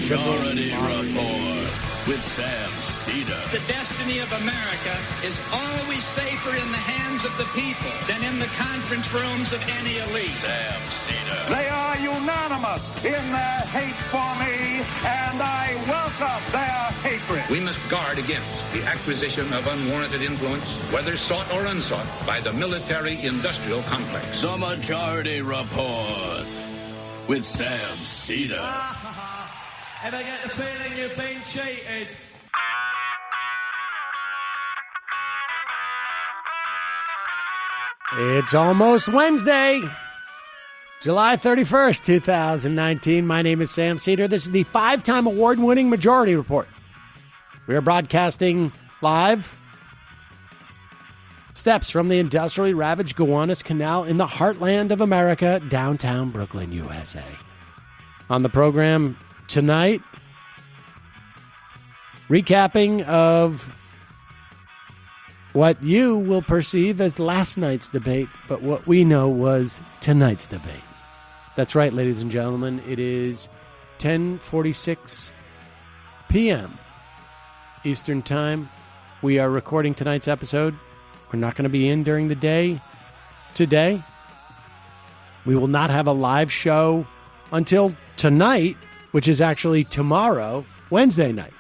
Majority Report with Sam Cedar. The destiny of America is always safer in the hands of the people than in the conference rooms of any elite. Sam Cedar. They are unanimous in their hate for me, and I welcome their hatred. We must guard against the acquisition of unwarranted influence, whether sought or unsought, by the military-industrial complex. The Majority Report with Sam Cedar. Ever get the feeling you've been cheated? It's almost Wednesday, July 31st, 2019. My name is Sam Cedar. This is the 5-time award-winning Majority Report. We are broadcasting live steps from the industrially ravaged Gowanus Canal in the heartland of America, downtown Brooklyn, USA. On the program tonight, recapping of what you will perceive as last night's debate, but what we know was tonight's debate. That's right, ladies and gentlemen. It is 10:46 p.m. Eastern Time. We are recording tonight's episode. We're not going to be in during the day today. We will not have a live show until tonight, which is actually tomorrow, Wednesday night.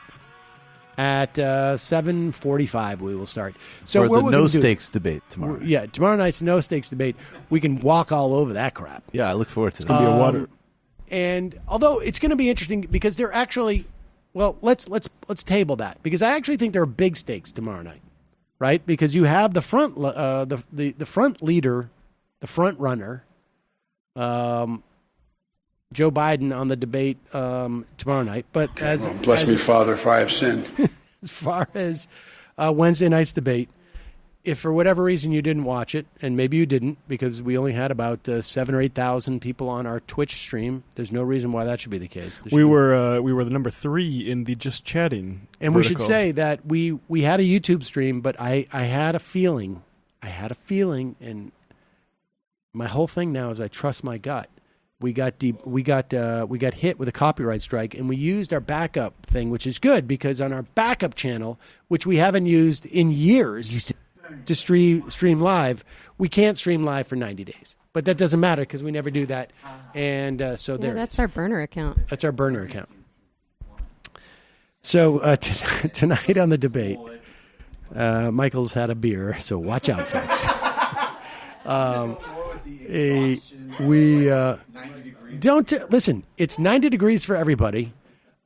At 7:45, we will start. So for the no-stakes debate tomorrow. Yeah, tomorrow night's no-stakes debate. We can walk all over that crap. Yeah, I look forward to it. It's going to be a water. And although it's going to be interesting because they're actually, well, let's table that because I actually think there are big stakes tomorrow night, right? Because you have the front the front leader, the front runner, Joe Biden on the debate tomorrow night. But bless me, Father, if I have sinned. As far as Wednesday night's debate, if for whatever reason you didn't watch it, and maybe you didn't because we only had about 7,000 or 8,000 people on our Twitch stream, there's no reason why that should be the case. We were the number 3 in the just chatting. And vertical. We should say that we had a YouTube stream, but I had a feeling, and my whole thing now is I trust my gut. We got hit with a copyright strike, and we used our backup thing, which is good because on our backup channel, which we haven't used in years to stream live, we can't stream live for 90 days. But that doesn't matter because we never do that, and so there. That's our burner account. That's our burner account. So tonight on the debate, Michael's had a beer, so watch out, folks. Listen, it's 90 degrees for everybody.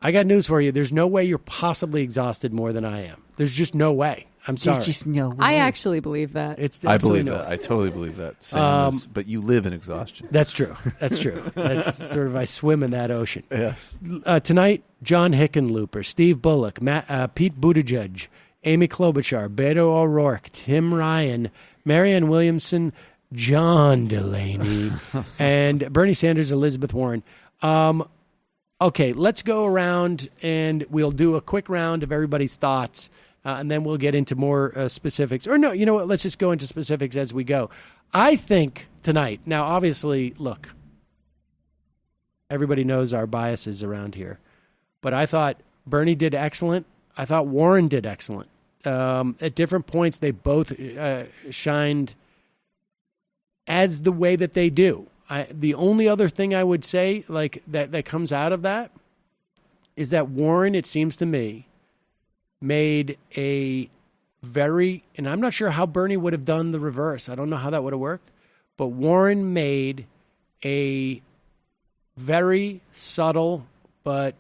I got news for you. There's no way you're possibly exhausted more than I am. There's just no way. I'm sorry. There's just no way. I actually believe that. I believe that. I totally believe that. But you live in exhaustion. That's true. That's sort of, I swim in that ocean. Yes. Tonight, John Hickenlooper, Steve Bullock, Pete Buttigieg, Amy Klobuchar, Beto O'Rourke, Tim Ryan, Marianne Williamson, John Delaney, and Bernie Sanders, Elizabeth Warren. Okay, let's go around and we'll do a quick round of everybody's thoughts, and then we'll get into more specifics. Or no, you know what? Let's just go into specifics as we go. I think tonight, now obviously, look, everybody knows our biases around here, but I thought Bernie did excellent. I thought Warren did excellent. At different points, they both shined as the way that they do. The only other thing I would say like that comes out of that is that Warren, it seems to me, made a very, and I'm not sure how Bernie would have done the reverse. I don't know how that would have worked, but Warren made a very subtle but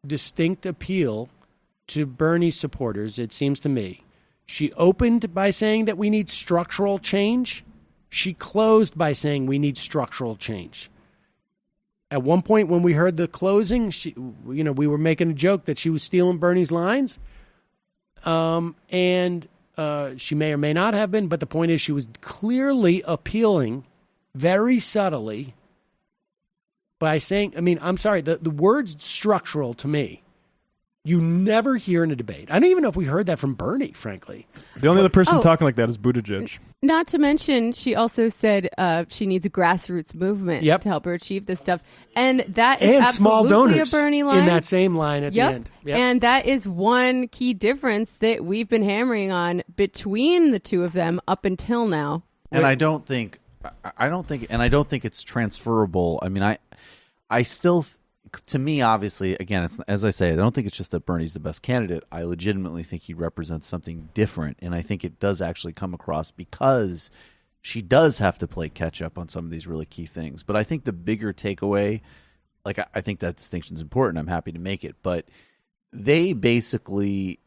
distinct appeal to Bernie's supporters, it seems to me. She opened by saying that we need structural change. She closed by saying we need structural change. At one point when we heard the closing, we were making a joke that she was stealing Bernie's lines. And she may or may not have been, but the point is she was clearly appealing very subtly by saying, I'm sorry, the word structural to me you never hear in a debate. I don't even know if we heard that from Bernie, frankly. The only other person talking like that is Buttigieg. Not to mention, she also said she needs a grassroots movement to help her achieve this stuff. And that is absolutely small donors a Bernie line. in that same line at the end. Yep. And that is one key difference that we've been hammering on between the two of them up until now. And I don't think it's transferable. I mean, I still, to me, obviously, again, it's, as I say, I don't think it's just that Bernie's the best candidate. I legitimately think he represents something different, and I think it does actually come across because she does have to play catch up on some of these really key things. But I think the bigger takeaway, like I think that distinction is important. I'm happy to make it, but they basically,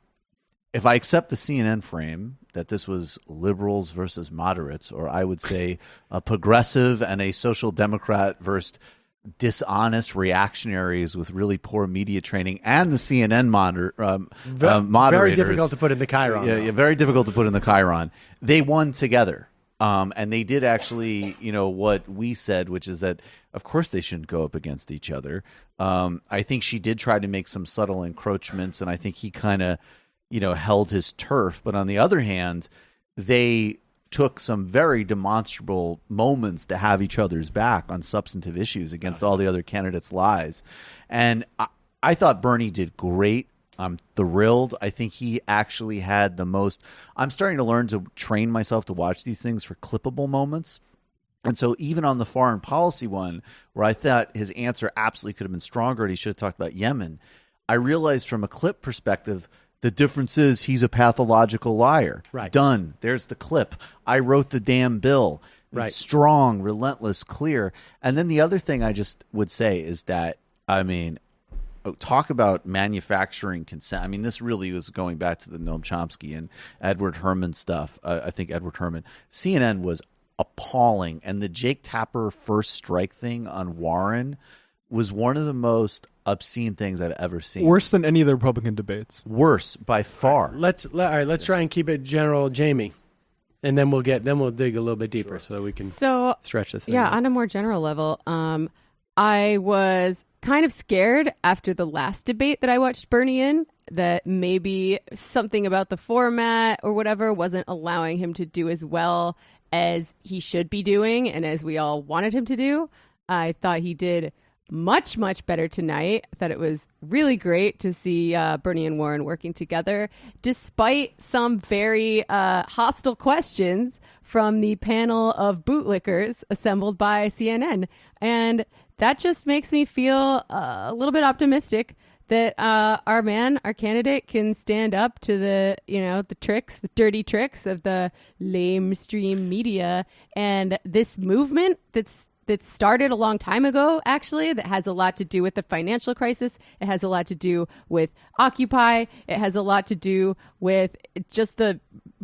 if I accept the CNN frame that this was liberals versus moderates, or I would say a progressive and a social democrat versus dishonest reactionaries with really poor media training, and the CNN moderators. Very difficult to put in the chyron. Yeah, very difficult to put in the chyron. They won together. And they did actually, what we said, which is that, of course, they shouldn't go up against each other. I think she did try to make some subtle encroachments, and I think he kind of, held his turf. But on the other hand, they took some very demonstrable moments to have each other's back on substantive issues against all the other candidates' lies. And I thought Bernie did great. I'm thrilled. I think he actually had the most. I'm starting to learn to train myself to watch these things for clippable moments. And so even on the foreign policy one, where I thought his answer absolutely could have been stronger and he should have talked about Yemen, I realized from a clip perspective, the difference is he's a pathological liar. Right. Done. There's the clip. I wrote the damn bill. Right. Strong, relentless, clear. And then the other thing I just would say is that, talk about manufacturing consent. I mean, this really was going back to the Noam Chomsky and Edward Herman stuff. I think Edward Herman. CNN was appalling. And the Jake Tapper first strike thing on Warren was one of the most obscene things I've ever seen. Worse than any of the Republican debates. Worse by far. All right, let's try and keep it general, Jamie. And then we'll dig a little bit deeper so that we can stretch this thing. Yeah, out. on a more general level, I was kind of scared after the last debate that I watched Bernie in that maybe something about the format or whatever wasn't allowing him to do as well as he should be doing and as we all wanted him to do. I thought he did much, much better tonight. I thought it was really great to see Bernie and Warren working together, despite some very hostile questions from the panel of bootlickers assembled by CNN. And that just makes me feel a little bit optimistic that our candidate can stand up to the dirty tricks of the lamestream media and this movement that started a long time ago, actually, that has a lot to do with the financial crisis. It has a lot to do with Occupy. It has a lot to do with just the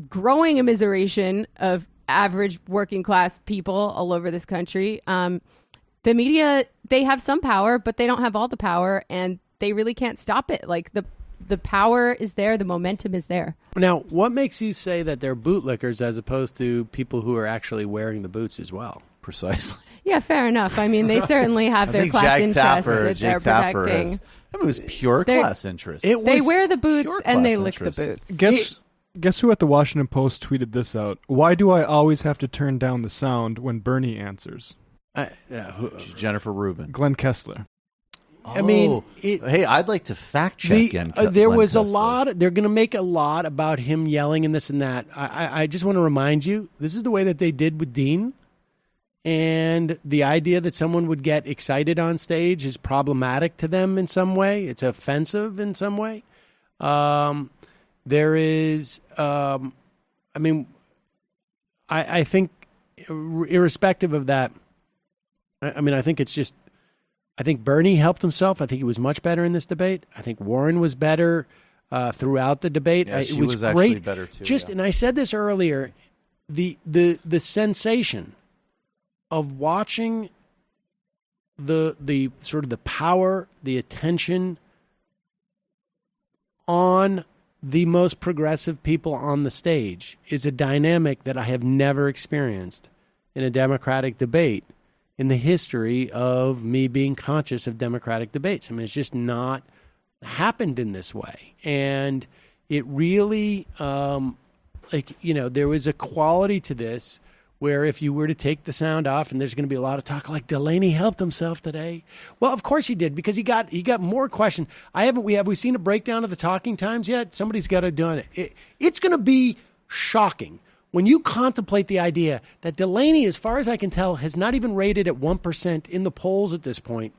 growing immiseration of average working class people all over this country. The media, they have some power, but they don't have all the power, and they really can't stop it. Like the power is there, the momentum is there. Now, what makes you say that they're bootlickers as opposed to people who are actually wearing the boots as well? Precisely. Yeah, fair enough. I mean, they certainly have their class interests that they're protecting. It was pure class interest. They wear the boots and they lick the boots. Guess who at the Washington Post tweeted this out? Why do I always have to turn down the sound when Bernie answers? Jennifer Rubin. Glenn Kessler. I mean, hey, I'd like to fact check there was a lot. They're going to make a lot about him yelling and this and that. I just want to remind you, this is the way that they did with Dean. And the idea that someone would get excited on stage is problematic to them in some way. It's offensive in some way. There is, I think, irrespective of that, I think it's just, I think Bernie helped himself. I think he was much better in this debate. I think Warren was better throughout the debate. Yeah, it was great. Actually better too. And I said this earlier, the sensation of watching the sort of the power, the attention on the most progressive people on the stage is a dynamic that I have never experienced in a Democratic debate in the history of me being conscious of Democratic debates. I mean, it's just not happened in this way. And it really, there was a quality to this where if you were to take the sound off, and there's going to be a lot of talk like Delaney helped himself today. Well, of course he did, because he got more questions. Have we seen a breakdown of the talking times yet? Somebody's got to do it. It's going to be shocking when you contemplate the idea that Delaney, as far as I can tell, has not even rated at 1% in the polls at this point,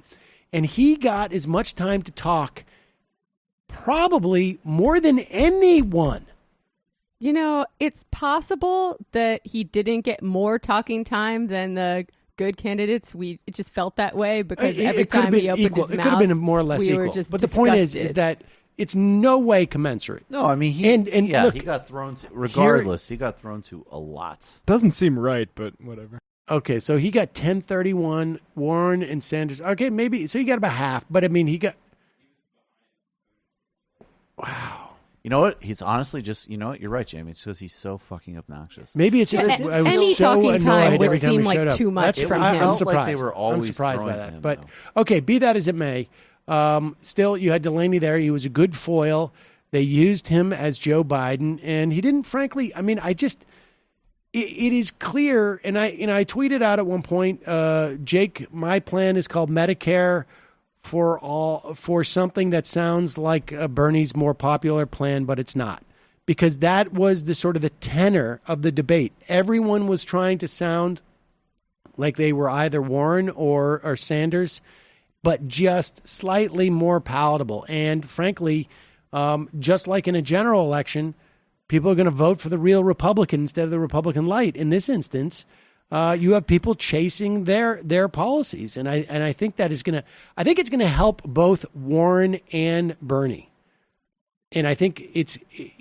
and he got as much time to talk, probably more than anyone. You know, it's possible that he didn't get more talking time than the good candidates. It just felt that way because every time he opened his mouth, it could have been more or less equal. But the point is that it's no way commensurate. No, I mean, look, he got thrown to, regardless, he got thrown to a lot. Doesn't seem right, but whatever. Okay, so he got 1031, Warren and Sanders. Okay, maybe, so he got about half, but I mean, he got, wow. You know what? He's honestly just, you know what? You're right, Jamie. It's because he's so fucking obnoxious. Maybe it's just I was any so talking time annoyed would every time seem he like showed up. too much from him. I'm surprised. Like they were always I'm surprised by throwing that. to him, But though. okay, be that as it may, still you had Delaney there. He was a good foil. They used him as Joe Biden, and he didn't. Frankly, I mean, it is clear, and I tweeted out at one point, Jake, my plan is called Medicare for something that sounds like Bernie's more popular plan, but it's not. Because that was the sort of the tenor of the debate. Everyone was trying to sound like they were either Warren or Sanders, but just slightly more palatable. And frankly, just like in a general election, people are going to vote for the real Republican instead of the Republican light. In this instance, you have people chasing their policies, and I think that is going to. I think it's going to help both Warren and Bernie. And I think it's,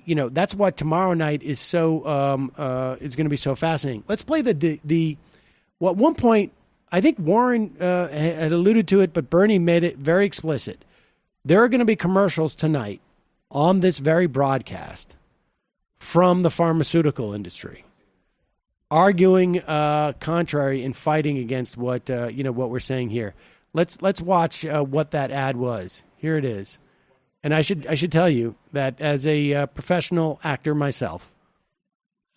that's what tomorrow night is so, it's going to be so fascinating. Let's play well, at one point, I think Warren had alluded to it, but Bernie made it very explicit. There are going to be commercials tonight on this very broadcast from the pharmaceutical industry, arguing contrary and fighting against what we're saying here. Let's watch what that ad was. Here it is. And I should tell you that as a professional actor myself,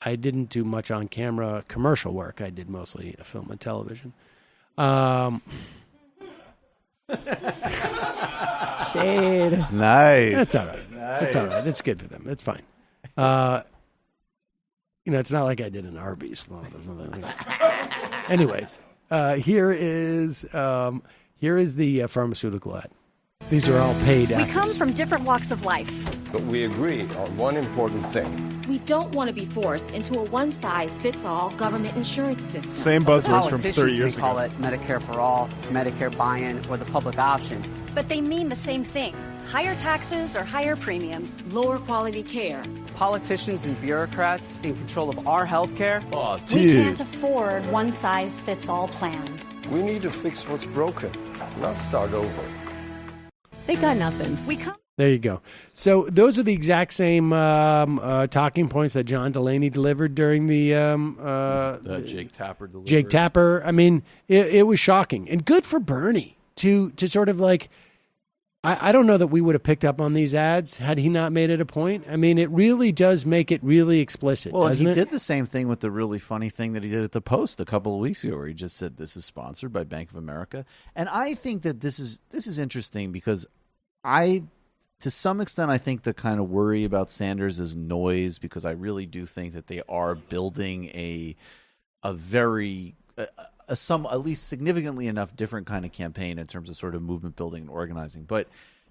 I didn't do much on camera commercial work. I did mostly film and television. Shade. Nice. That's all right. Nice. That's all right. That's good for them. That's fine. It's not like I did an Arby's. Anyways, here is the pharmaceutical ad. These are all paid actors. We come from different walks of life. But we agree on one important thing. We don't want to be forced into a one-size-fits-all government insurance system. Same buzzwords from 30 years ago. Politicians call it Medicare for all, Medicare buy-in, or the public option. But they mean the same thing. Higher taxes or higher premiums, lower quality care. Politicians and bureaucrats in control of our health care. Oh, dude. We can't afford one-size-fits-all plans. We need to fix what's broken, not start over. They got nothing. There you go. So those are the exact same talking points that John Delaney delivered during the Jake Tapper delivered. Jake Tapper. I mean, it was shocking and good for Bernie to sort of like. I don't know that we would have picked up on these ads had he not made it a point. I mean, it really does make it really explicit. Well, doesn't he it? did the same thing with the really funny thing that he did at the Post a couple of weeks ago, where he just said, "This is sponsored by Bank of America." And I think that this is interesting because to some extent, I think the kind of worry about Sanders is noise, because I really do think that they are building a very at least significantly enough different kind of campaign in terms of sort of movement building and organizing. But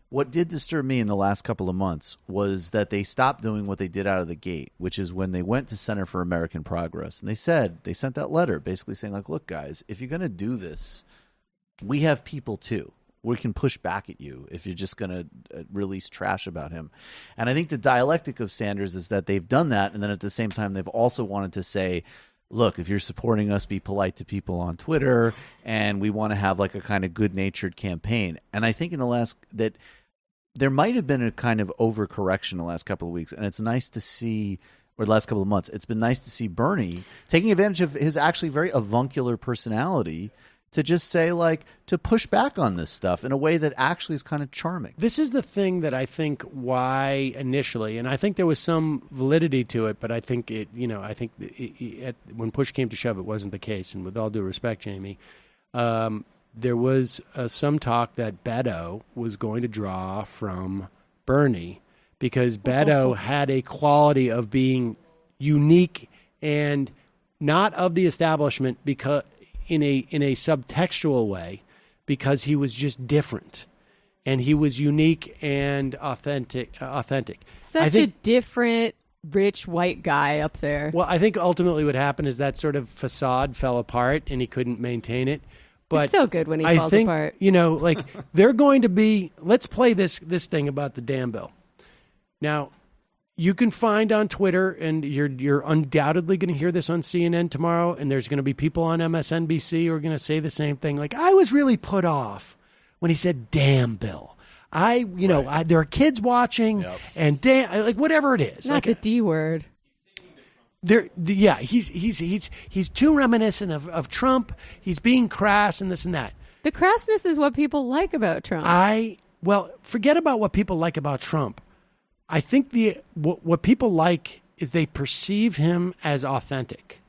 what did disturb me in the last couple of months was that they stopped doing what they did out of the gate, which is when they went to Center for American Progress and they sent that letter basically saying, like, look, guys, if you're going to do this, we have people too. We can push back at you if you're just going to release trash about him. And I think the dialectic of Sanders is that they've done that, and then at the same time they've also wanted to say, look, if you're supporting us, be polite to people on Twitter, and we want to have like a kind of good-natured campaign. And I think that there might have been a kind of overcorrection the last couple of weeks, and it's nice to see, or the last couple of months, it's been nice to see Bernie taking advantage of his actually very avuncular personality to just say, like, to push back on this stuff in a way that actually is kind of charming. This is the thing that I think why initially, and I think there was some validity to it, but I think when push came to shove, it wasn't the case. And with all due respect, Jamie, there was some talk that Beto was going to draw from Bernie because Beto had a quality of being unique and not of the establishment, because in a subtextual way, because he was just different and he was unique and authentic. Such a different rich white guy up there. Well, I think ultimately what happened is that sort of facade fell apart and he couldn't maintain it. But it's so good when he falls apart. Like they're going to be, let's play this thing about the dam bill. Now, you can find on Twitter, and you're undoubtedly going to hear this on CNN tomorrow, and there's going to be people on MSNBC who are going to say the same thing. Like, I was really put off when he said "damn Bill." There are kids watching, and like whatever it is, not like the D word. He's too reminiscent of Trump. He's being crass and this and that. The crassness is what people like about Trump. Forget about what people like about Trump. I think what people like is they perceive him as authentic,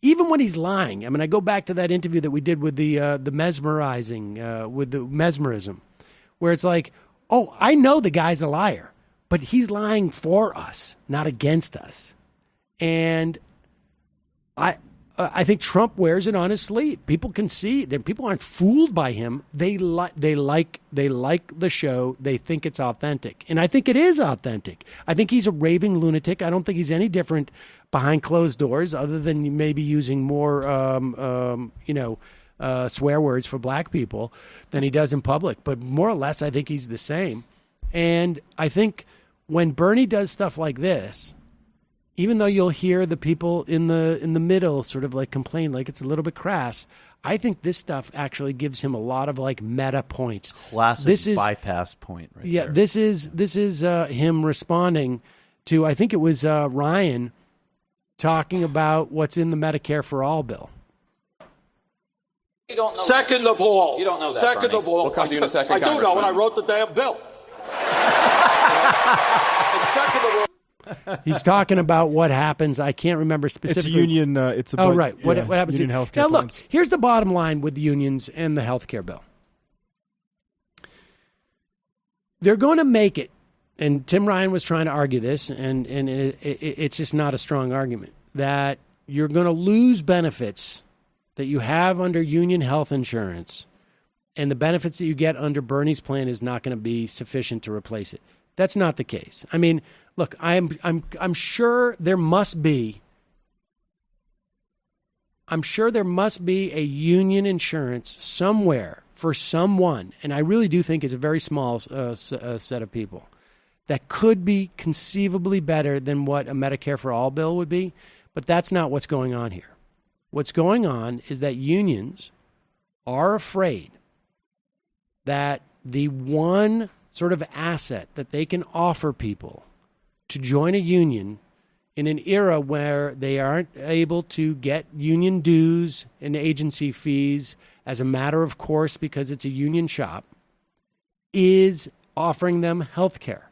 even when he's lying. I mean, I go back to that interview that we did with the mesmerism, where it's like, oh, I know the guy's a liar, but he's lying for us, not against us. And I think Trump wears it on his sleeve. People can see that people aren't fooled by him. They like the show. They think it's authentic, and I think it is authentic. I think he's a raving lunatic. I don't think he's any different behind closed doors, other than maybe using more, swear words for black people than he does in public. But more or less, I think he's the same. And I think when Bernie does stuff like this, even though you'll hear the people in the middle sort of like complain like it's a little bit crass, I think this stuff actually gives him a lot of like meta points. Classic bypass point right there. This is him responding to, I think it was Ryan talking about what's in the Medicare for All bill. You don't know second of all. You don't know that, Second Bernie. of all. We'll come to you in a second, I do know, and I wrote the damn bill. And second of all. He's talking about what happens. I can't remember specifically. It's union. It's about, right. What happens? Union healthcare now, look. plans. Here's the bottom line with the unions and the healthcare bill. They're going to make it, and Tim Ryan was trying to argue this, and it's just not a strong argument, that you're going to lose benefits that you have under union health insurance, and the benefits that you get under Bernie's plan is not going to be sufficient to replace it. That's not the case. I mean, look, I'm sure there must be. I'm sure there must be a union insurance somewhere for someone, and I really do think it's a very small set of people, that could be conceivably better than what a Medicare for All bill would be, but that's not what's going on here. What's going on is that unions are afraid that the one sort of asset that they can offer people to join a union in an era where they aren't able to get union dues and agency fees as a matter of course because it's a union shop, is offering them health care.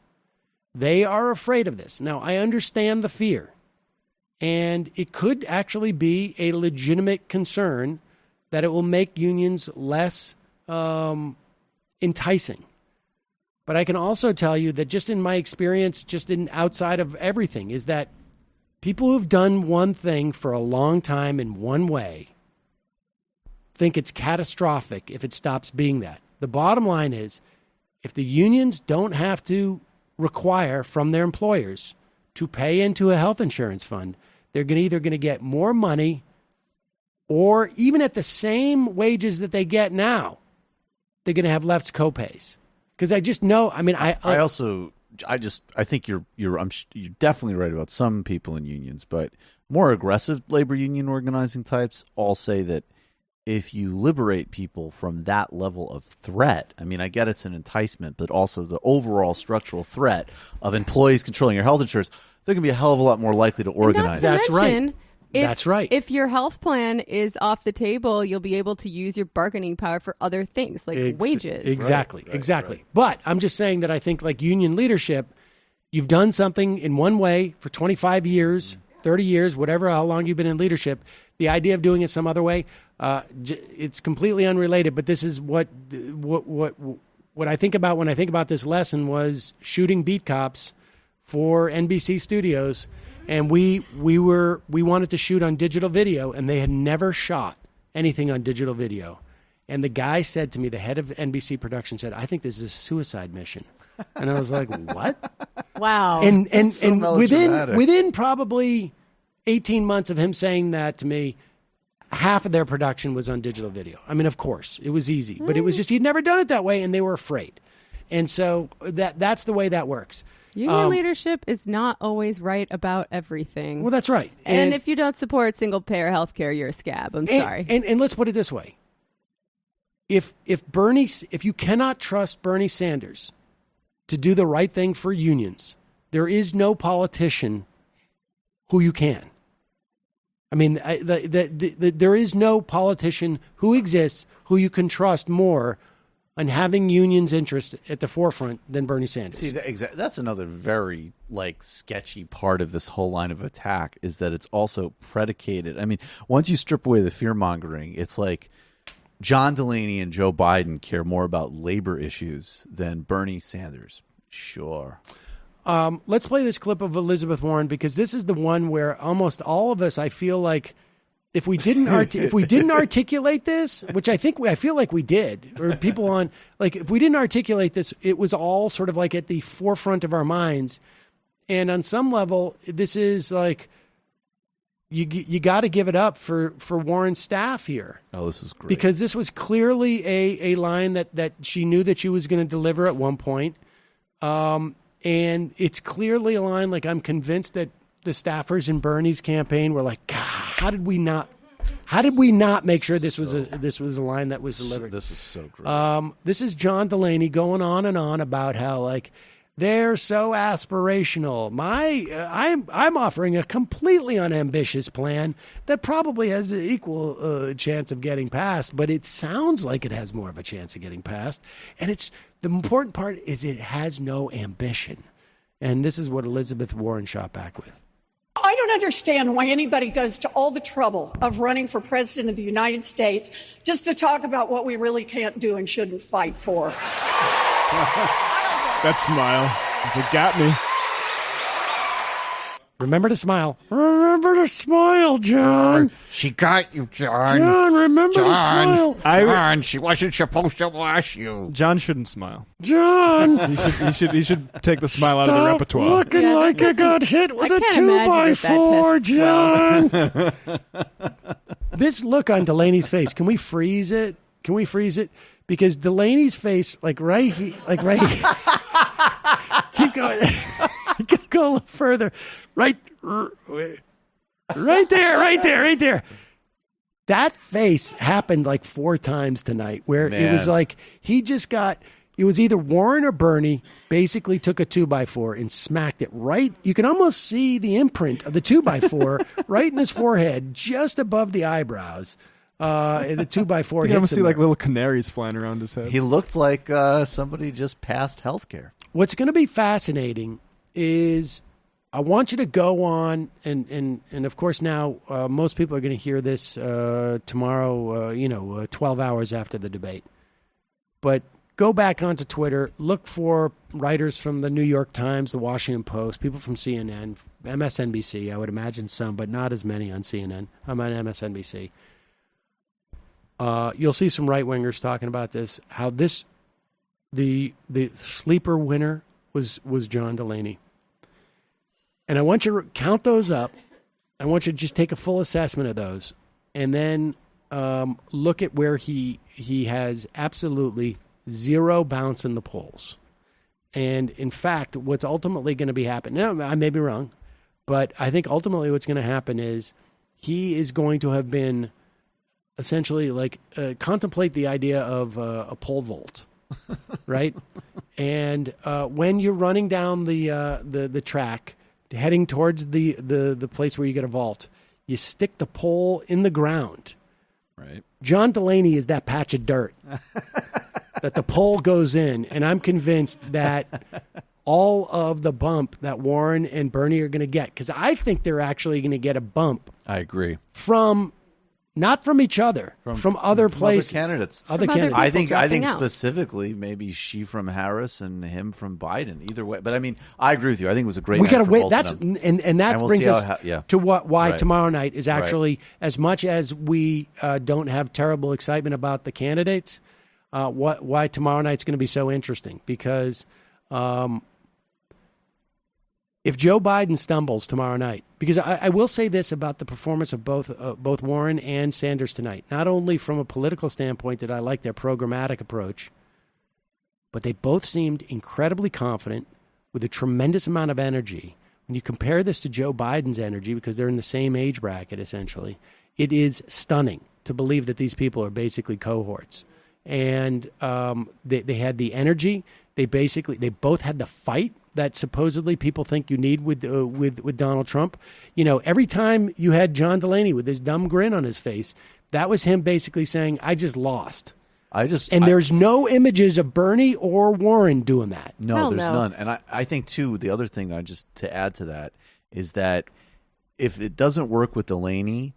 They are afraid of this. Now, I understand the fear, and it could actually be a legitimate concern that it will make unions less enticing. But I can also tell you that just in my experience, just in outside of everything, is that people who've done one thing for a long time in one way think it's catastrophic if it stops being that. The bottom line is, if the unions don't have to require from their employers to pay into a health insurance fund, they're either going to get more money, or even at the same wages that they get now, they're going to have less copays. Because I just know. I mean, I think you're definitely right about some people in unions, but more aggressive labor union organizing types all say that if you liberate people from that level of threat, I mean, I get it's an enticement, but also the overall structural threat of employees controlling your health insurance, they're going to be a hell of a lot more likely to organize. That's right. That's right. If your health plan is off the table, you'll be able to use your bargaining power for other things like wages. Exactly. But I'm just saying that I think like union leadership, you've done something in one way for 25 years, 30 years, whatever, how long you've been in leadership. The idea of doing it some other way, it's completely unrelated. But this is what I think about when I think about this lesson was shooting beat cops for NBC Studios. And we wanted to shoot on digital video, and they had never shot anything on digital video. And the guy said to me, the head of NBC production said, "I think this is a suicide mission." And I was like, "What?" Wow. And within probably 18 months of him saying that to me, half of their production was on digital video. I mean, of course, it was easy, but it was just he'd never done it that way, and they were afraid. And so that's the way that works. Union leadership is not always right about everything. Well, that's right. And if you don't support single-payer health care, you're a scab. I'm sorry. And let's put it this way. If you cannot trust Bernie Sanders to do the right thing for unions, there is no politician who you can. I mean, there is no politician who exists who you can trust more on having unions' interest at the forefront than Bernie Sanders. See, that's another very sketchy part of this whole line of attack is that it's also predicated. I mean, once you strip away the fear mongering, it's like John Delaney and Joe Biden care more about labor issues than Bernie Sanders. Sure. Let's play this clip of Elizabeth Warren because this is the one where almost all of us, I feel like, if we didn't articulate this, which I feel like we did, or people on if we didn't articulate this, it was all sort of like at the forefront of our minds. And on some level, this is like you got to give it up for Warren's staff here. Oh, this is great because this was clearly a line that she knew that she was going to deliver at one point, and it's clearly a line I'm convinced that the staffers in Bernie's campaign were like, God, how did we not make sure this was a line that was delivered? This was so great. This is John Delaney going on and on about how they're so aspirational. I'm offering a completely unambitious plan that probably has an equal chance of getting passed, but it sounds like it has more of a chance of getting passed. And the important part is it has no ambition. And this is what Elizabeth Warren shot back with. I don't understand why anybody goes to all the trouble of running for president of the United States just to talk about what we really can't do and shouldn't fight for. That smile. It got me. Remember to smile. Remember to smile, John. She got you, John. John, remember to smile. John, she wasn't supposed to wash you. John shouldn't smile. John. He should take the smile out of the repertoire. Looking like I got hit with a 2x4, John. This look on Delaney's face. Can we freeze it? Because Delaney's face, right here. Keep going. Go a little further. Right there. That face happened 4 times tonight where it was it was either Warren or Bernie basically took a 2x4 and smacked it right. You can almost see the imprint of the 2x4 right in his forehead, just above the eyebrows. And the 2x4 hits him. You can almost see little canaries flying around his head. He looked like somebody just passed healthcare. What's going to be fascinating is I want you to go on, and of course now most people are going to hear this tomorrow, 12 hours after the debate. But go back onto Twitter, look for writers from the New York Times, the Washington Post, people from CNN, MSNBC, I would imagine some, but not as many on CNN. I'm on MSNBC. You'll see some right-wingers talking about this, how the sleeper winner was John Delaney. And I want you to count those up. I want you to just take a full assessment of those. And then look at where he has absolutely zero bounce in the polls. And in fact, what's ultimately going to be happening, now, I may be wrong, but I think ultimately what's going to happen is he is going to have been essentially contemplate the idea of a pole vault, right? And when you're running down the track, heading towards the place where you get a vault, you stick the pole in the ground. Right. John Delaney is that patch of dirt that the pole goes in, and I'm convinced that all of the bump that Warren and Bernie are going to get, because I think they're actually going to get a bump. I agree. Not from each other, from other places, other candidates. Other candidates. I think specifically maybe she from Harris and him from Biden. Either way, but I mean, I agree with you. I think it was a great. We got to night for wait. both That's of them. and that we'll brings see us to why Right. tomorrow night is actually, Right. as much as we don't have terrible excitement about the candidates, why tomorrow night's going to be so interesting, because if Joe Biden stumbles tomorrow night, because I will say this about the performance of both Warren and Sanders tonight, not only from a political standpoint did I like their programmatic approach, but they both seemed incredibly confident with a tremendous amount of energy. When you compare this to Joe Biden's energy, because they're in the same age bracket essentially, it is stunning to believe that these people are basically cohorts. And they had the energy. They both had the fight that supposedly people think you need with Donald Trump. You know, every time you had John Delaney with this dumb grin on his face, that was him basically saying, "I just lost." There's no images of Bernie or Warren doing that. No, there's none. And I think too, the other thing to add to that is that if it doesn't work with Delaney,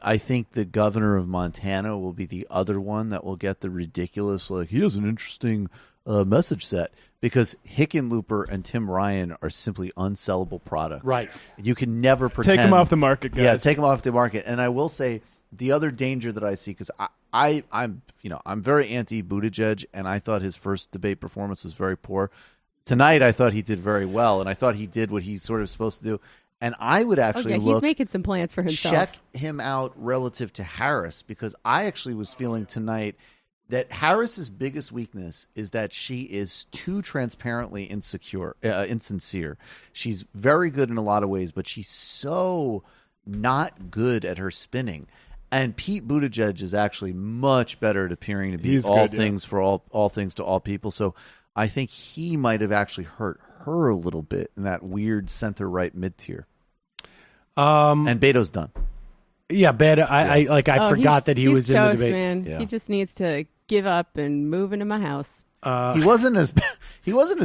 I think the governor of Montana will be the other one that will get the ridiculous, like, he has an interesting message set, because Hickenlooper and Tim Ryan are simply unsellable products. Right. You can never pretend. Take them off the market, guys. Yeah, take them off the market. And I will say the other danger that I see, because I'm very anti Buttigieg, and I thought his first debate performance was very poor. Tonight, I thought he did very well, and I thought he did what he's sort of supposed to do. And I would actually he's making some plans for himself. Check him out relative to Harris, because I actually was feeling tonight that Harris's biggest weakness is that she is too transparently insincere. She's very good in a lot of ways, but she's so not good at her spinning. And Pete Buttigieg is actually much better at appearing to be things for all things to all people. So I think he might have actually hurt her a little bit in that weird center-right mid-tier. And Beto's done. Yeah, Beto. I forgot that he was in the debate. Man. Yeah. He just needs to give up and move into my house. He wasn't as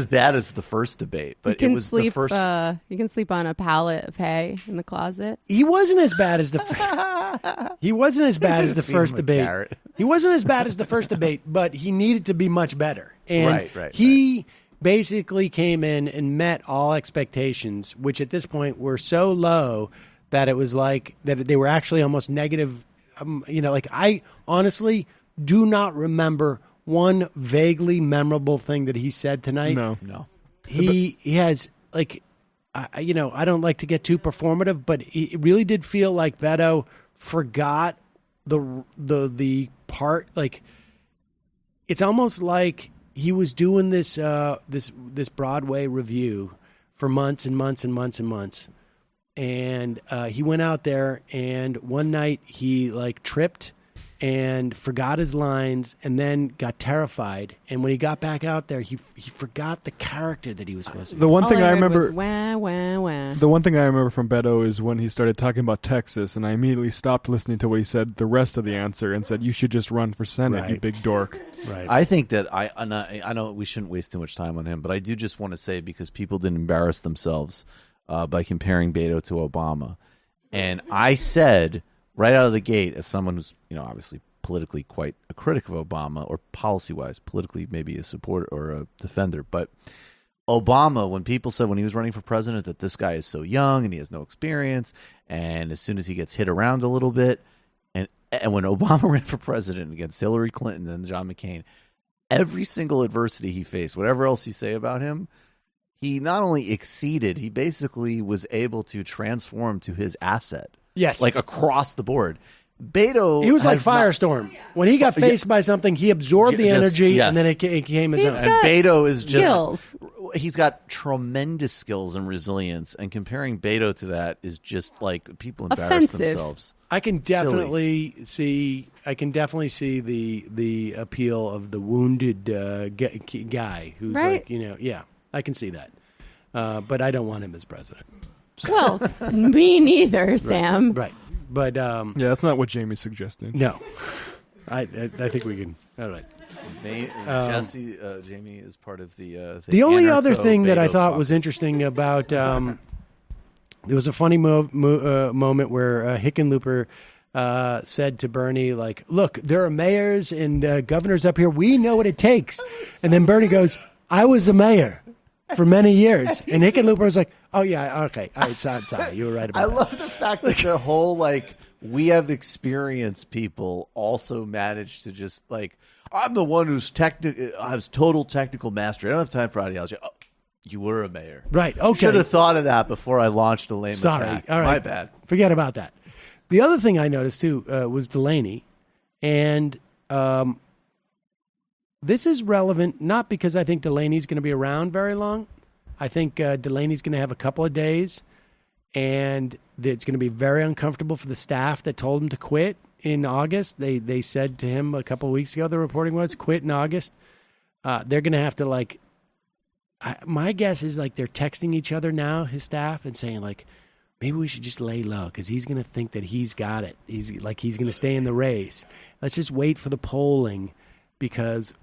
bad as the first debate, but it was the first. You can sleep on a pallet of hay in the closet. He wasn't as bad as the. He wasn't as bad as the first debate. He wasn't as bad as the first debate, but he needed to be much better. And he basically came in and met all expectations, which at this point were so low that it was like that they were actually almost negative. I honestly do not remember one vaguely memorable thing that he said tonight. No. He has I don't like to get too performative, but it really did feel like Beto forgot the part. Like, it's almost like he was doing this Broadway review for months and months and months and months. And he went out there, and one night he tripped and forgot his lines, and then got terrified. And when he got back out there, he forgot the character that he was supposed to be. The one thing I remember, was wah, wah, wah. The one thing I remember from Beto is when he started talking about Texas, and I immediately stopped listening to what he said, the rest of the answer, and said, "You should just run for Senate, you big dork." Right. I think that I know we shouldn't waste too much time on him, but I do just want to say, because people didn't embarrass themselves by comparing Beto to Obama, and I said right out of the gate, as someone who's obviously politically quite a critic of Obama, or policy-wise, politically maybe a supporter or a defender, but Obama, when people said when he was running for president that this guy is so young and he has no experience, and as soon as he gets hit around a little bit, and when Obama ran for president against Hillary Clinton and John McCain, every single adversity he faced, whatever else you say about him, he not only exceeded, he basically was able to transform to his asset. Yes. Across the board. Beto, he was like Firestorm. When he got faced by something, he absorbed the energy, and then it came his own. And Beto is just, he's got tremendous skills and resilience, and comparing Beto to that is just like people embarrass themselves. I can definitely see the appeal of the wounded guy who's I can see that. But I don't want him as president. Well, me neither, Sam. Right. But yeah, that's not what Jamie's suggesting. No, I think we can. All right. Jesse, Jamie is part of the only other thing that I thought was interesting about there was a funny moment where Hickenlooper said to Bernie, like, "Look, there are mayors and governors up here. We know what it takes." And then Bernie goes, "I was a mayor for many years," and Hickenlooper was like, "Oh yeah, okay, all right, sorry, you were right about that." I love the fact that the whole we have experienced people also managed to just I'm the one who's has total technical mastery. I don't have time for ideology. Oh, you were a mayor. Right, okay. Should have thought of that before I launched a lame attack. All right. My bad. Forget about that. The other thing I noticed, too, was Delaney. And this is relevant not because I think Delaney's going to be around very long. I think Delaney's going to have a couple of days, and it's going to be very uncomfortable for the staff that told him to quit in August. They said to him a couple of weeks ago, the reporting was, quit in August. They're going to have to, my guess is, they're texting each other now, his staff, and saying, maybe we should just lay low because he's going to think that he's got it. He's going to stay in the race. Let's just wait for the polling because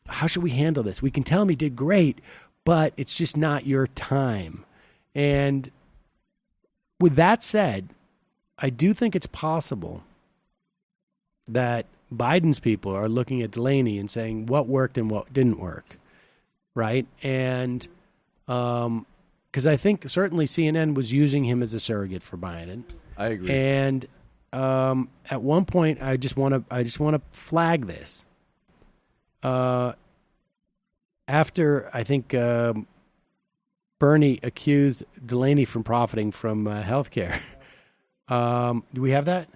how should we handle this? We can tell him he did great, but it's just not your time. And with that said, I do think it's possible that Biden's people are looking at Delaney and saying what worked and what didn't work, right? And because I think certainly CNN was using him as a surrogate for Biden. I agree. And at one point, I just want to flag this. After I think Bernie accused Delaney from profiting from healthcare. Do we have that?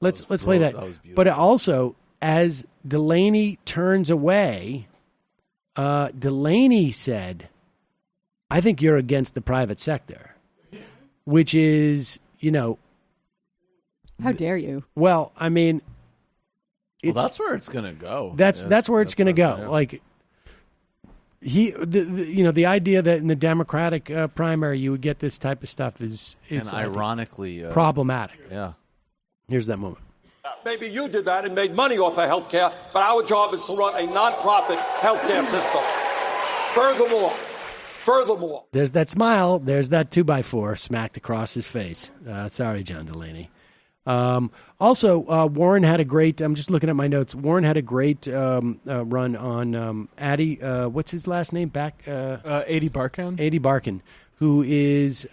Let's play that. But also, as Delaney turns away, Delaney said, "I think you're against the private sector," which is, how dare you? Well, I mean, that's where it's going to go. That's where it's going to go. The idea that in the Democratic primary you would get this type of stuff is ironically problematic. Yeah. Here's that moment. Maybe you did that and made money off of healthcare, but our job is to run a nonprofit healthcare system. Furthermore. There's that smile. There's that 2x4 smacked across his face. Sorry, John Delaney. Also, Warren had a great, I'm just looking at my notes. Warren had a great run on Adi, what's his last name? Adi Barkan. Adi Barkan, who is,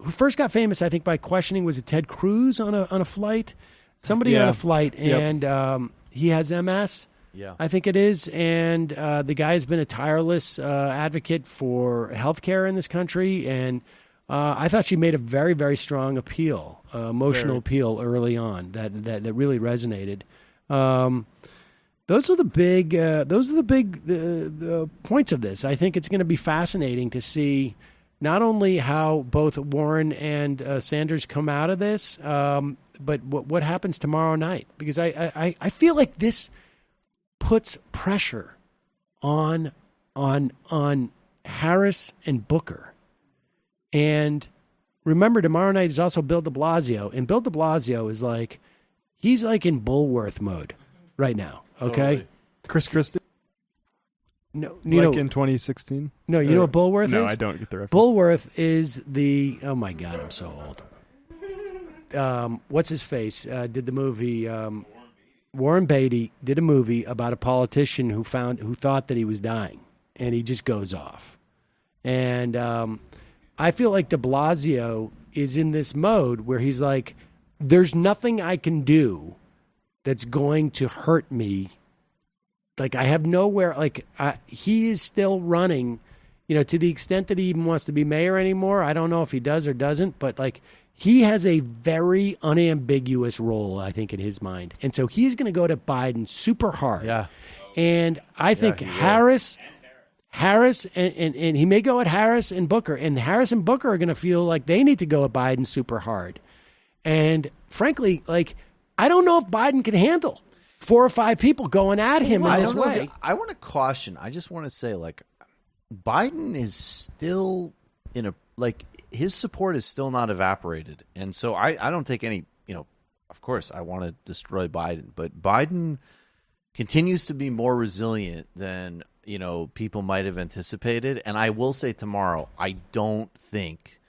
who first got famous, I think, by questioning, was it Ted Cruz on a flight? Somebody on a flight, and he has MS. Yeah, I think it is. And the guy has been a tireless advocate for healthcare in this country. And I thought she made a very, very strong appeal, emotional appeal early on that really resonated. Those are the big the points of this. I think it's going to be fascinating to see not only how both Warren and Sanders come out of this, but what happens tomorrow night. Because I feel like this puts pressure on Harris and Booker. And remember, tomorrow night is also Bill de Blasio. And Bill de Blasio is he's in Bulworth mode right now. Okay? Totally. Chris Christie? No, in 2016? No, you know what Bulworth is? No, I don't get the reference. Bulworth is oh my God, I'm so old. What's his face? Did the movie, Warren Beatty did a movie about a politician who thought that he was dying, and he just goes off. And I feel like de Blasio is in this mode where he's like, there's nothing I can do that's going to hurt me. I have nowhere, he is still running, to the extent that he even wants to be mayor anymore. I don't know if he does or doesn't, but he has a very unambiguous role, I think, in his mind. And so he's going to go to Biden super hard. Yeah. And I think Harris, and he may go at Harris and Booker. And Harris and Booker are going to feel like they need to go at Biden super hard. And frankly, I don't know if Biden can handle 4 or 5 people going at him in this way. I want to caution. I just want to say, Biden is still in his support is still not evaporated. And so I don't take any of course, I want to destroy Biden. But Biden continues to be more resilient than, people might have anticipated. And I will say tomorrow, I don't think,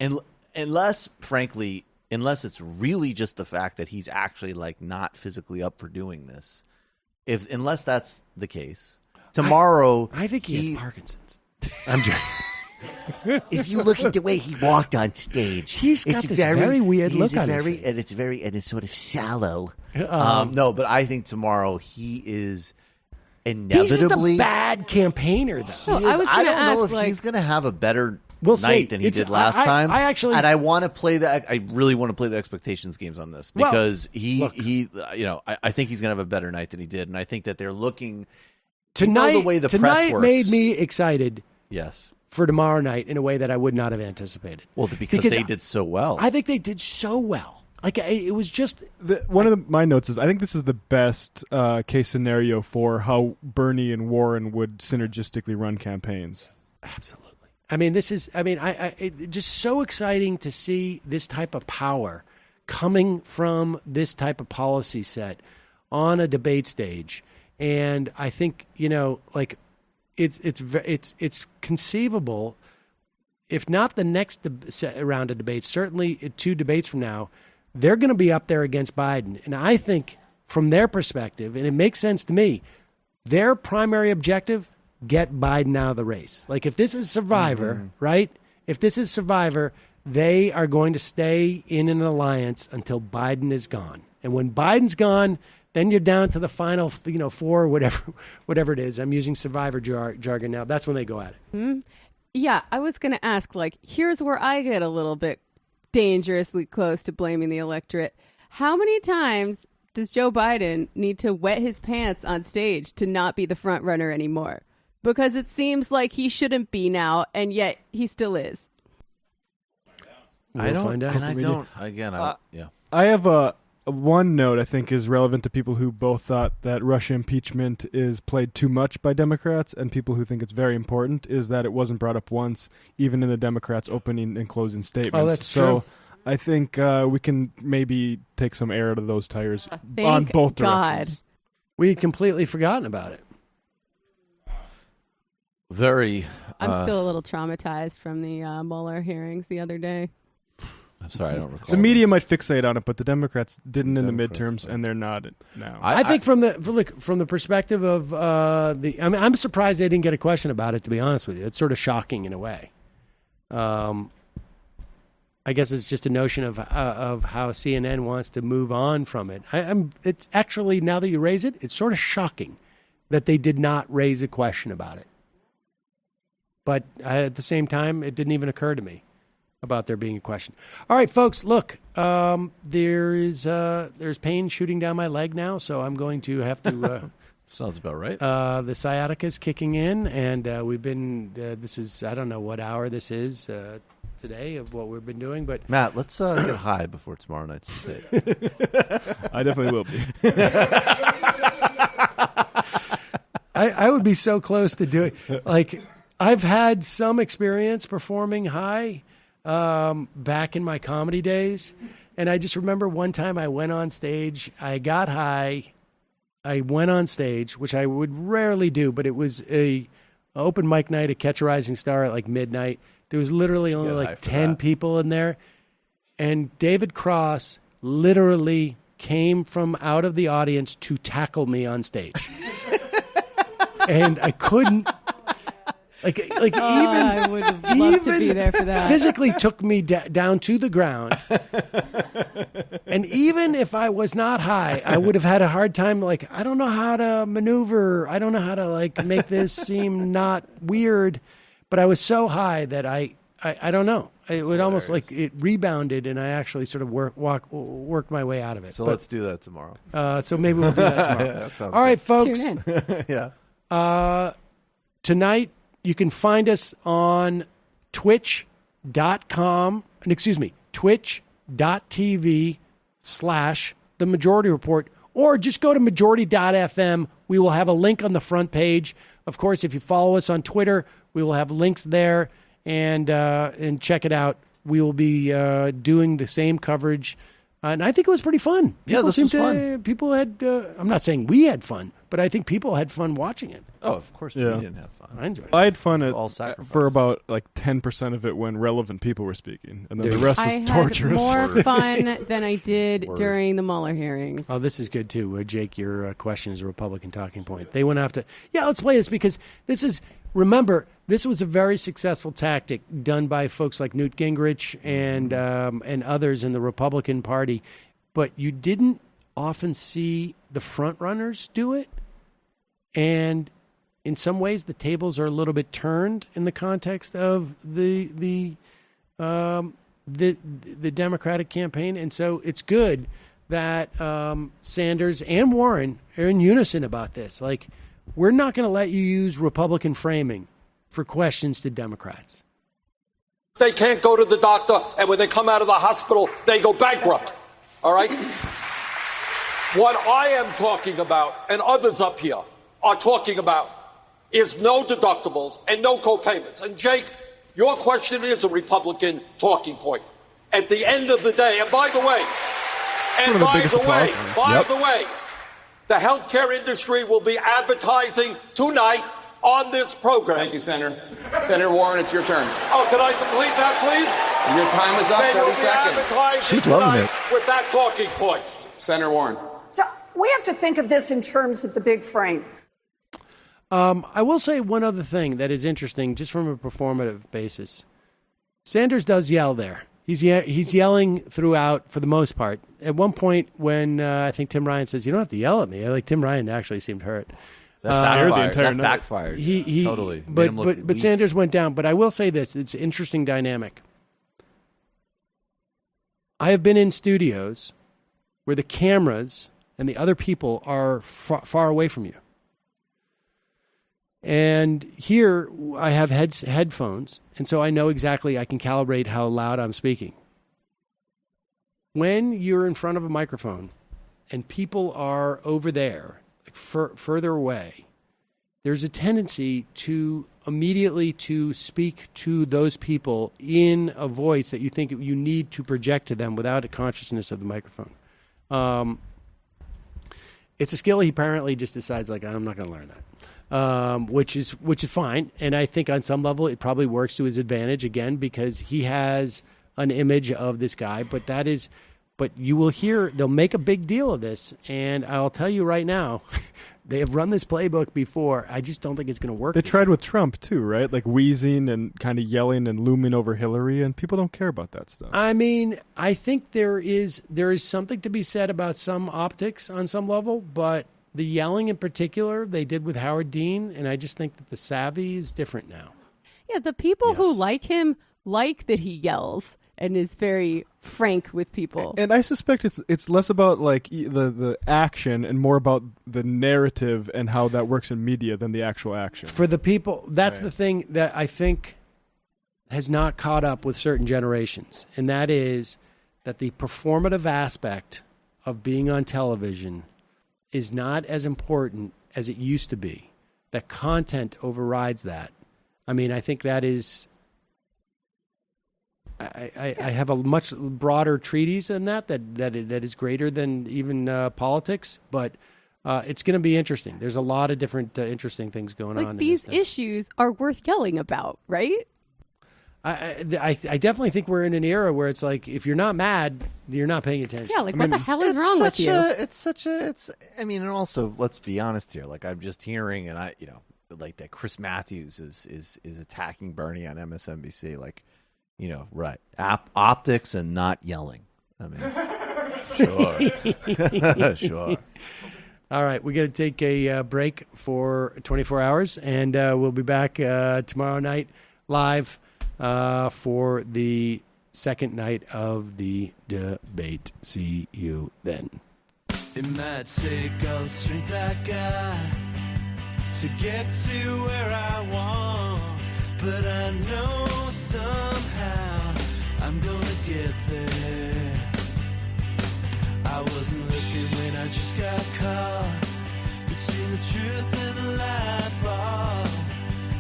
unless it's really just the fact that he's actually not physically up for doing this. Unless that's the case, tomorrow I think he has Parkinson's. I'm joking. If you look at the way he walked on stage, he's got this very weird look on his face. And it's sort of sallow. No, but I think tomorrow he is inevitably he's just a bad campaigner, though. I don't know if he's going to have a better night than he did last time. I want to play that. I really want to play the expectations games on this because I think he's going to have a better night than he did, and I think that they're looking tonight. The way the press tonight works. Made me excited. Yes. For tomorrow night in a way that I would not have anticipated. Well, because they did so well. I think they did so well. It was just one of my notes is I think this is the best case scenario for how Bernie and Warren would synergistically run campaigns. Absolutely. I mean, it's just so exciting to see this type of power coming from this type of policy set on a debate stage, and I think It's conceivable, if not the next round of debates, certainly 2 debates from now, they're going to be up there against Biden. And I think from their perspective, and it makes sense to me, their primary objective, get Biden out of the race. If this is Survivor, right? If this is Survivor, they are going to stay in an alliance until Biden is gone. And when Biden's gone, then you're down to the final, 4, whatever it is. I'm using Survivor jargon now. That's when they go at it. Mm-hmm. Yeah, I was going to ask, here's where I get a little bit dangerously close to blaming the electorate. How many times does Joe Biden need to wet his pants on stage to not be the front runner anymore? Because it seems like he shouldn't be now, and yet he still is. I don't. I have one note I think is relevant to people who both thought that Russia impeachment is played too much by Democrats and people who think it's very important, is that it wasn't brought up once, even in the Democrats' opening and closing statements. Oh, that's true. I think we can maybe take some air out of those tires on both directions. We had completely forgotten about it. I'm still a little traumatized from the Mueller hearings the other day. I'm sorry, I don't recall. The media might fixate on it, but the Democrats didn't in the midterms, and they're not now. I think from the perspective of I'm surprised they didn't get a question about it. To be honest with you, it's sort of shocking in a way. I guess it's just a notion of how CNN wants to move on from it. It's actually, now that you raise it, it's sort of shocking that they did not raise a question about it. But at the same time, it didn't even occur to me about there being a question. All right, folks, look, there's pain shooting down my leg now, so I'm going to have to... Sounds about right. The sciatica is kicking in, and we've been... this is, I don't know what hour this is today of what we've been doing, but... Matt, let's get high before tomorrow night's debate. I definitely will be. I would be so close to doing... I've had some experience performing high back in my comedy days. And I just remember one time I went on stage, I got high, I went on stage, which I would rarely do, but it was a open mic night at Catch a Rising Star at midnight. There was literally only 10 people in there. And David Cross literally came from out of the audience to tackle me on stage. And I couldn't... even I would have loved to be there for that. Physically took me down to the ground. And even if I was not high, I would have had a hard time. I don't know how to maneuver. I don't know how to make this seem not weird. But I was so high that I don't know. It would almost it rebounded, and I actually sort of worked my way out of it. So let's do that tomorrow. So maybe we'll do that tomorrow. That sounds all right, folks. Tune in. Yeah. Tonight, you can find us on twitch.tv/The Majority Report, or just go to majority.fm. We will have a link on the front page. Of course, if you follow us on Twitter, we will have links there, and check it out. We will be doing the same coverage And I think it was pretty fun. Yeah, this was fun. People had, I'm not saying we had fun, but I think people had fun watching it. Oh, of course we didn't have fun. I enjoyed it. I had fun for about 10% of it when relevant people were speaking, and then the rest was torturous. I had more fun than I did during the Mueller hearings. Oh, this is good too. Jake, your question is a Republican talking point. They went after. Yeah, let's play this because this is. Remember, this was a very successful tactic done by folks like Newt Gingrich and others in the Republican Party, but you didn't often see the front runners do it, and in some ways the tables are a little bit turned in the context of the Democratic campaign, and so it's good that Sanders and Warren are in unison about this. Like, we're not going to let you use Republican framing for questions to Democrats. They can't go to the doctor, and when they come out of the hospital, they go bankrupt. All right? What I am talking about, and others up here are talking about, is no deductibles and no co-payments. And Jake, your question is a Republican talking point. At the end of the day, and by the way, the healthcare industry will be advertising tonight on this program. Thank you, Senator. Senator Warren, it's your turn. Oh, can I complete that, please? Your time is up, 30 seconds. She's loving it. With that talking point. Senator Warren. So we have to think of this in terms of the big frame. I will say one other thing that is interesting, just from a performative basis. Sanders does yell there. He's yelling throughout for the most part. At one point, when I think Tim Ryan says, "You don't have to yell at me," Tim Ryan actually seemed hurt. That backfired. He totally. But Sanders went down. But I will say this: it's an interesting dynamic. I have been in studios where the cameras and the other people are far away from you. And here I have headphones, and so I know exactly, I can calibrate how loud I'm speaking. When you're in front of a microphone and people are over there, like further away, there's a tendency to immediately to speak to those people in a voice that you think you need to project to them without a consciousness of the microphone. It's a skill he apparently just decides, like, I'm not going to learn that. Which is fine, and I think on some level it probably works to his advantage again because he has an image of this guy. But you will hear they'll make a big deal of this, and I'll tell you right now, they have run this playbook before. I just don't think it's going to work. They tried with Trump too, right? Like wheezing and kind of yelling and looming over Hillary, and people don't care about that stuff. I mean, I think there is something to be said about some optics on some level, but the yelling in particular, they did with Howard Dean, and I just think that the savvy is different now. Yeah, the people who like him like that he yells and is very frank with people. And I suspect it's less about like the action and more about the narrative and how that works in media than the actual action. For the people, that's the thing that I think has not caught up with certain generations, and that is that the performative aspect of being on television is not as important as it used to be. That content overrides that. I mean, I think that is... I have a much broader treatise than that is greater than even politics, but it's going to be interesting. There's a lot of different interesting things going on. Like, these issues are worth yelling about, right? I definitely think we're in an era where it's like, if you're not mad, you're not paying attention. Yeah, like, what the hell is wrong with you? I mean, and also, let's be honest here. Like, I'm just hearing, and like that Chris Matthews is attacking Bernie on MSNBC. Like, right. Optics and not yelling. I mean, sure. Sure. All right, we're going to take a break for 24 hours, and we'll be back tomorrow night live for the second night of the debate. See you then. It might take all the strength I got to get to where I want, but I know somehow I'm gonna get there. I wasn't looking when I just got caught between the truth and the lie bar,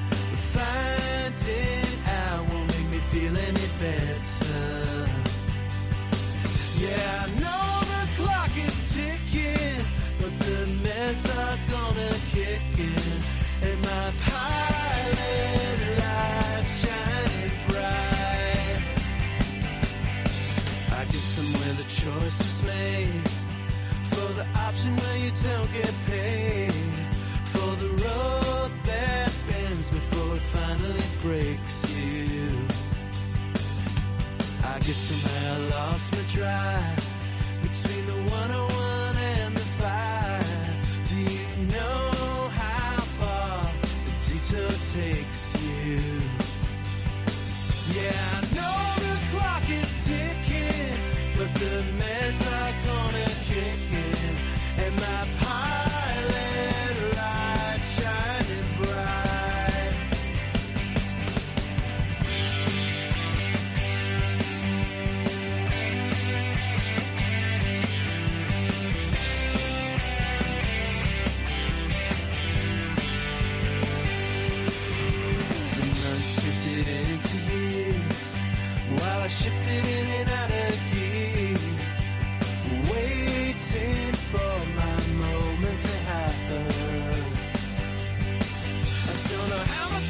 but finding out won't make me feel any better. Yeah, I know choice was made for the option where you don't get paid, for the road that bends before it finally breaks you. I guess somehow I lost my drive between the 101 and the 5. Do you know how far the detour takes you? Yeah, I know the clock is ticking, but the meds are gonna kick in, and my pilot light shining bright. The months drifted into years, while I shifted in and out of gear, waiting for my moment to happen. I don't know how much